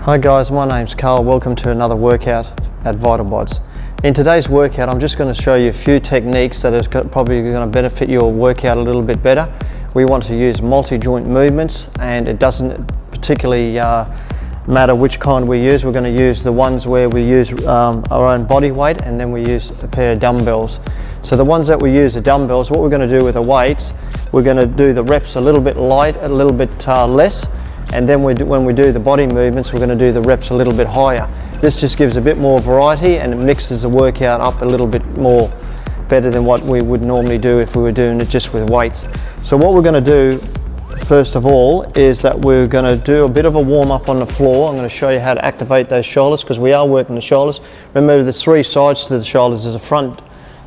Hi guys, my name's Carl. Welcome to another workout at VitalBods. In today's workout, I'm just going to show you a few techniques that are probably going to benefit your workout a little bit better. We want to use multi-joint movements, and it doesn't particularly matter which kind we use. We're going to use the ones where we use our own body weight, and then we use a pair of dumbbells. So the ones that we use are dumbbells. What we're going to do with the weights, we're going to do the reps a little bit light, a little bit less. And then when we do the body movements, we're going to do the reps a little bit higher. This just gives a bit more variety, and it mixes the workout up a little bit more better than what we would normally do if we were doing it just with weights. So what we're going to do first of all is that we're going to do a bit of a warm up on the floor. I'm going to show you how to activate those shoulders, because we are working the shoulders. Remember, there's three sides to the shoulders. There's a front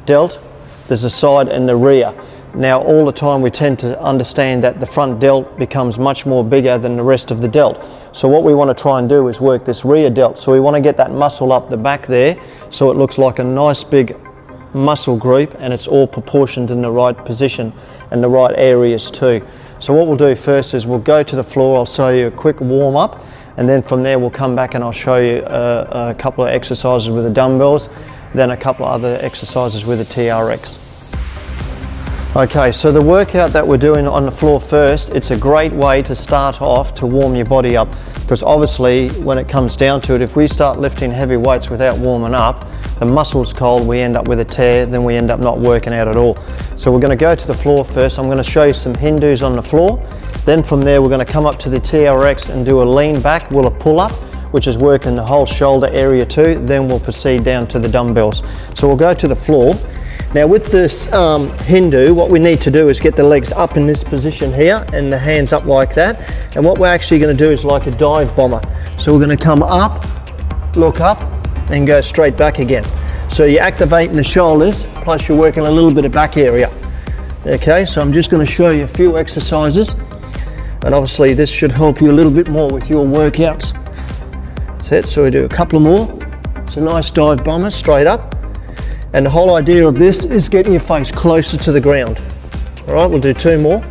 delt, there's a side, and the rear. Now, all the time we tend to understand that the front delt becomes much more bigger than the rest of the delt. So what we want to try and do is work this rear delt. So we want to get that muscle up the back there so it looks like a nice big muscle group, and it's all proportioned in the right position and the right areas too. So what we'll do first is we'll go to the floor. I'll show you a quick warm up, and then from there we'll come back and I'll show you a couple of exercises with the dumbbells, then a couple of other exercises with the TRX. Okay, so the workout that we're doing on the floor first, it's a great way to start off to warm your body up, because obviously when it comes down to it, if we start lifting heavy weights without warming up, the muscle's cold, we end up with a tear, then we end up not working out at all. So we're going to go to the floor first. I'm going to show you some Hindus on the floor. Then from there we're going to come up to the TRX and do a lean back, we'll a pull up, which is working the whole shoulder area too. Then we'll proceed down to the dumbbells. So we'll go to the floor. Now with this Hindu, what we need to do is get the legs up in this position here and the hands up like that. And what we're actually going to do is like a dive bomber. So we're going to come up, look up, and go straight back again. So you're activating the shoulders, plus you're working a little bit of back area. Okay, so I'm just going to show you a few exercises. And obviously this should help you a little bit more with your workouts. That's it, so we do a couple more. It's a nice dive bomber, straight up. And the whole idea of this is getting your face closer to the ground. All right, we'll do two more.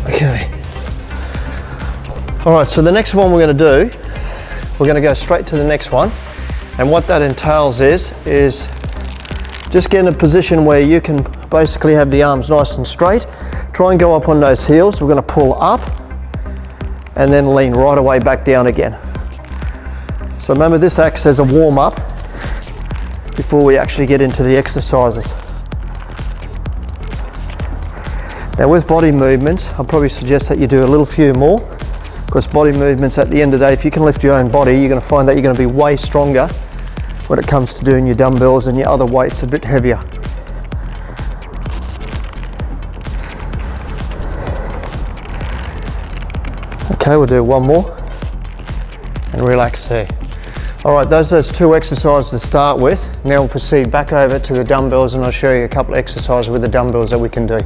Okay. All right, so the next one we're going to do, we're going to go straight to the next one. And what that entails is just get in a position where you can basically have the arms nice and straight. Try and go up on those heels. We're going to pull up and then lean right away back down again. So remember, this acts as a warm up before we actually get into the exercises. Now with body movements, I'll probably suggest that you do a little few more, because body movements, at the end of the day, if you can lift your own body, you're going to find that you're going to be way stronger when it comes to doing your dumbbells and your other weights a bit heavier. Okay, we'll do one more and relax there. All right, those two exercises to start with. Now we'll proceed back over to the dumbbells, and I'll show you a couple of exercises with the dumbbells that we can do.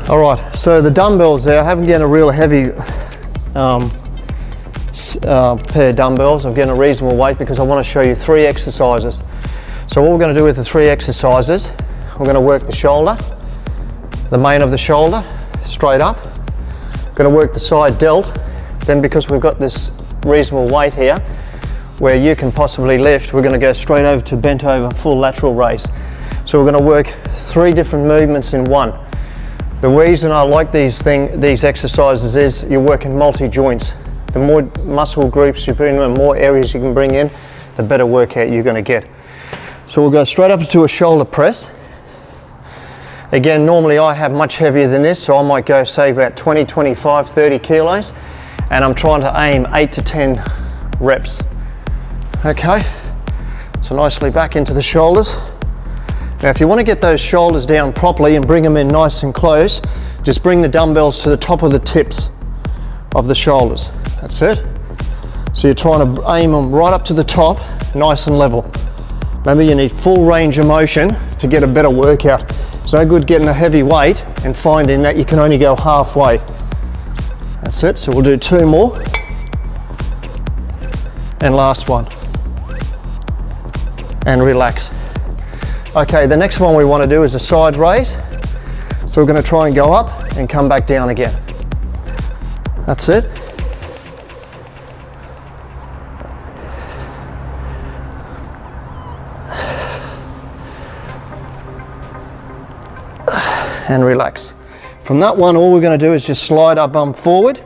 All right, so the dumbbells there, I haven't gotten a real heavy pair of dumbbells. I'm getting a reasonable weight because I want to show you three exercises. So what we're going to do with the three exercises, we're going to work the shoulder, the main of the shoulder, straight up. Going to work the side delt. Then, because we've got this reasonable weight here where you can possibly lift, we're going to go straight over to bent over full lateral raise. So we're going to work three different movements in one. The reason I like these exercises is you're working multi-joints. The more muscle groups you bring in, the more areas you can bring in, the better workout you're going to get. So we'll go straight up to a shoulder press. Again, normally I have much heavier than this, so I might go say about 20, 25, 30 kilos, and I'm trying to aim 8 to 10 reps. Okay, so nicely back into the shoulders. Now if you want to get those shoulders down properly and bring them in nice and close, just bring the dumbbells to the top of the tips of the shoulders. That's it. So you're trying to aim them right up to the top, nice and level. Remember, you need full range of motion to get a better workout. It's no good getting a heavy weight and finding that you can only go halfway. That's it, so we'll do two more. And last one. And relax. Okay, the next one we want to do is a side raise. So we're going to try and go up and come back down again. That's it. And relax. From that one, all we're going to do is just slide our bum forward,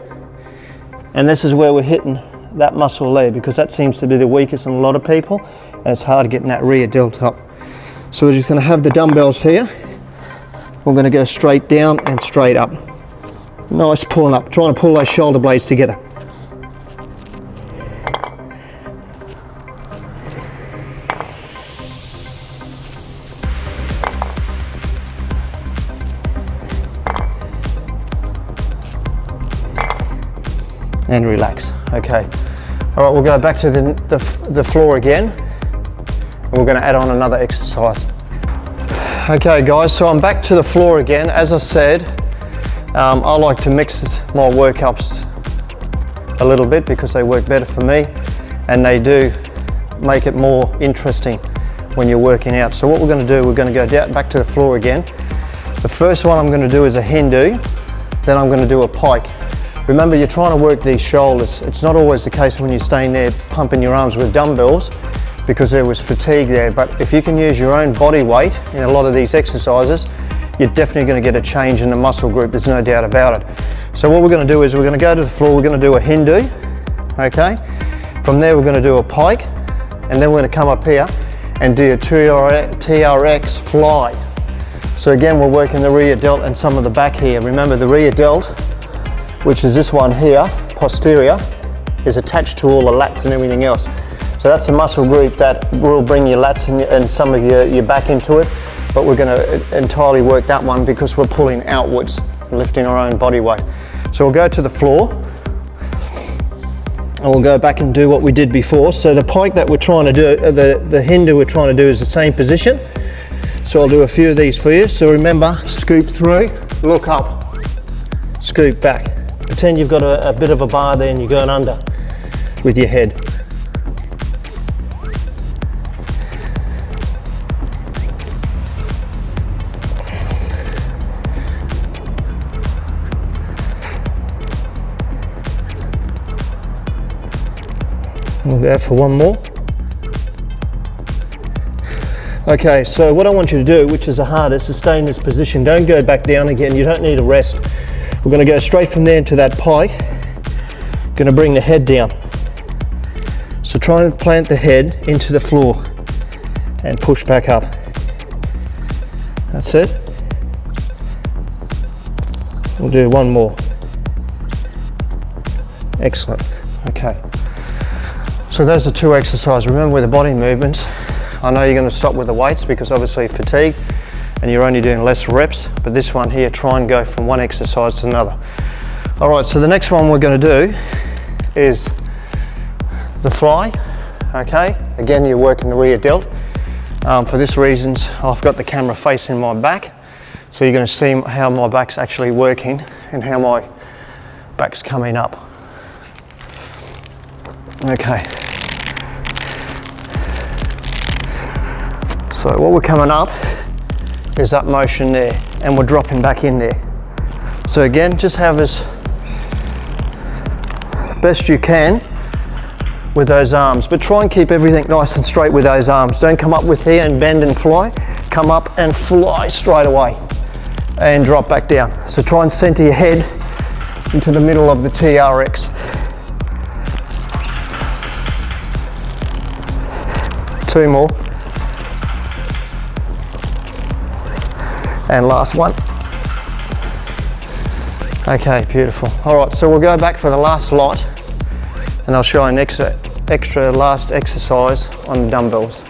and this is where we're hitting that muscle there, because that seems to be the weakest in a lot of people, and it's hard getting that rear delt up. So we're just going to have the dumbbells here. We're going to go straight down and straight up. Nice pulling up, trying to pull those shoulder blades together. And relax. Okay. All right, we'll go back to the floor again, and we're going to add on another exercise. Okay guys, so I'm back to the floor again. As I said, I like to mix my workouts a little bit because they work better for me, and they do make it more interesting when you're working out. So what we're going to do, we're going to go down, back to the floor again. The first one I'm going to do is a Hindu, then I'm going to do a pike. Remember, you're trying to work these shoulders. It's not always the case when you're staying there pumping your arms with dumbbells, because there was fatigue there. But if you can use your own body weight in a lot of these exercises, you're definitely going to get a change in the muscle group, there's no doubt about it. So what we're going to do is we're going to go to the floor, we're going to do a Hindu, okay? From there we're going to do a pike, and then we're going to come up here and do a TRX fly. So again, we're working the rear delt and some of the back here. Remember, the rear delt, which is this one here, posterior, is attached to all the lats and everything else. So that's a muscle group that will bring your lats and some of your back into it, but we're going to entirely work that one because we're pulling outwards, lifting our own body weight. So we'll go to the floor, and we'll go back and do what we did before. So the pike that we're trying to do, the Hindu we're trying to do is the same position. So I'll do a few of these for you. So remember, scoop through, look up, scoop back. Pretend you've got a bit of a bar there and you're going under with your head. We'll go for one more. Okay, so what I want you to do, which is the hardest, is stay in this position. Don't go back down again. You don't need a rest. We're going to go straight from there into that pike. Going to bring the head down. So try and plant the head into the floor and push back up. That's it. We'll do one more. Excellent. Okay. So those are two exercises. Remember, with the body movements, I know you're going to stop with the weights because obviously fatigue, and you're only doing less reps, but this one here, try and go from one exercise to another. All right, so the next one we're going to do is the fly, okay? Again, you're working the rear delt. For this reasons, I've got the camera facing my back, so you're going to see how my back's actually working and how my back's coming up. Okay. So what we're coming up is that motion there, and we're dropping back in there. So again, just have as best you can with those arms, but try and keep everything nice and straight with those arms. Don't come up with here and bend and fly. Come up and fly straight away and drop back down. So try and center your head into the middle of the TRX. Two more. And last one. Okay, beautiful. All right, so we'll go back for the last lot, and I'll show you an extra last exercise on the dumbbells.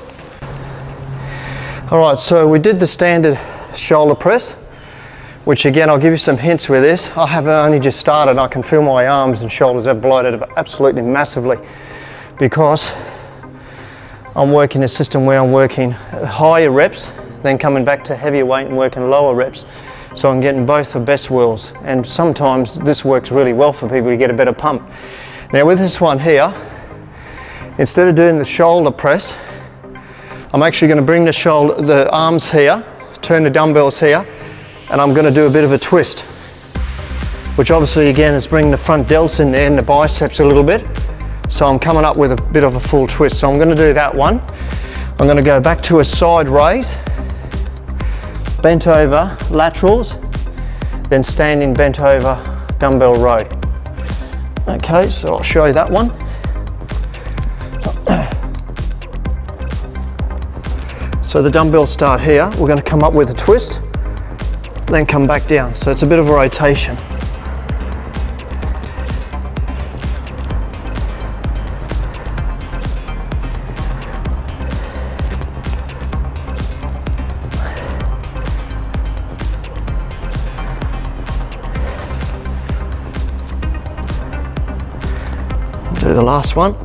All right, so we did the standard shoulder press, which again, I'll give you some hints with this. I have only just started. I can feel my arms and shoulders have bloated absolutely massively because I'm working a system where I'm working higher reps, then coming back to heavier weight and working lower reps. So I'm getting both the best worlds. And sometimes this works really well for people to get a better pump. Now with this one here, instead of doing the shoulder press, I'm actually going to bring the arms here, turn the dumbbells here, and I'm going to do a bit of a twist. which obviously again is bringing the front delts in there and the biceps a little bit. So I'm coming up with a bit of a full twist. So I'm going to do that one. I'm going to go back to a side raise, bent over laterals, then standing bent over dumbbell row. Okay, so I'll show you that one. So the dumbbells start here. We're going to come up with a twist, then come back down. So it's a bit of a rotation. Do the last one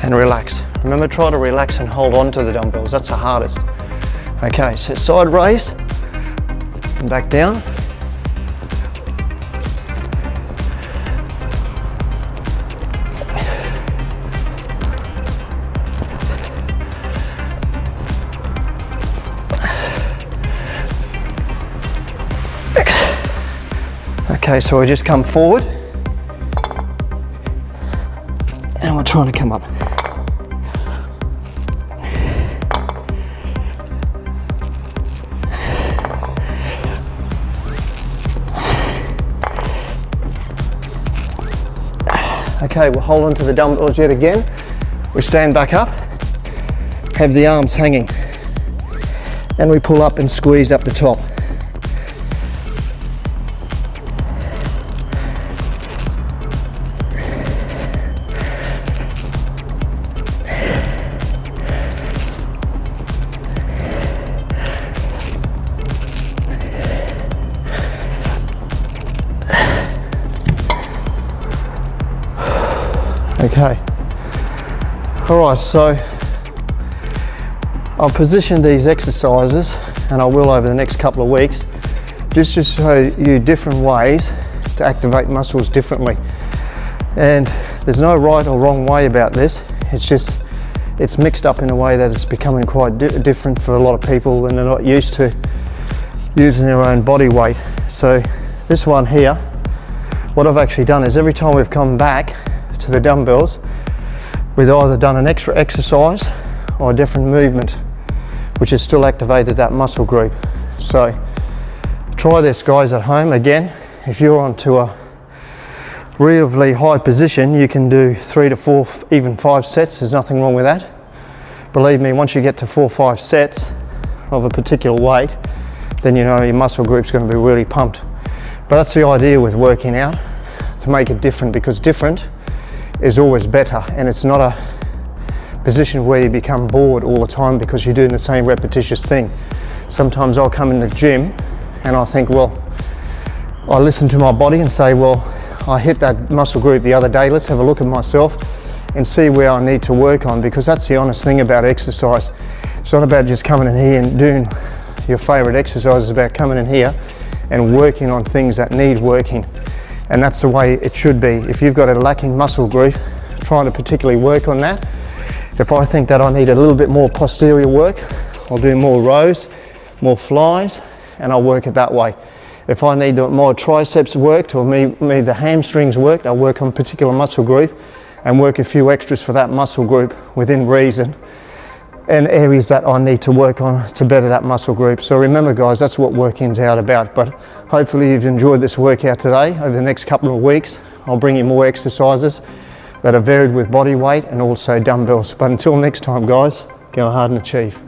and relax. Remember, try to relax and hold on to the dumbbells. That's the hardest. Okay, so side raise and back down. Okay, so we just come forward and we're trying to come up. Okay, we'll hold on to the dumbbells yet again. We stand back up, have the arms hanging, and we pull up and squeeze up the top. Okay, all right, so I've positioned these exercises, and I will over the next couple of weeks, just to show you different ways to activate muscles differently. And there's no right or wrong way about this. It's just, it's mixed up in a way that it's becoming quite different for a lot of people, and they're not used to using their own body weight. So this one here, what I've actually done is every time we've come back to the dumbbells, we've either done an extra exercise or a different movement, which has still activated that muscle group. So try this, guys, at home. Again, if you're onto a really high position, you can do 3 to 4, even 5 sets. There's nothing wrong with that. Believe me, once you get to 4 or 5 sets of a particular weight, then you know your muscle group's going to be really pumped. But that's the idea with working out, to make it different, because different is always better, and it's not a position where you become bored all the time because you're doing the same repetitious thing. Sometimes I'll come in the gym and I think, well, I listen to my body and say, well, I hit that muscle group the other day, let's have a look at myself and see where I need to work on, because that's the honest thing about exercise. It's not about just coming in here and doing your favorite exercise, it's about coming in here and working on things that need working. And that's the way it should be. If you've got a lacking muscle group, trying to particularly work on that. If I think that I need a little bit more posterior work, I'll do more rows, more flies, and I'll work it that way. If I need more triceps worked, or maybe the hamstrings worked, I'll work on a particular muscle group and work a few extras for that muscle group within reason, and areas that I need to work on to better that muscle group. So remember, guys, that's what working's out about. But hopefully you've enjoyed this workout today. Over the next couple of weeks, I'll bring you more exercises that are varied with body weight and also dumbbells. But until next time, guys, go hard and achieve.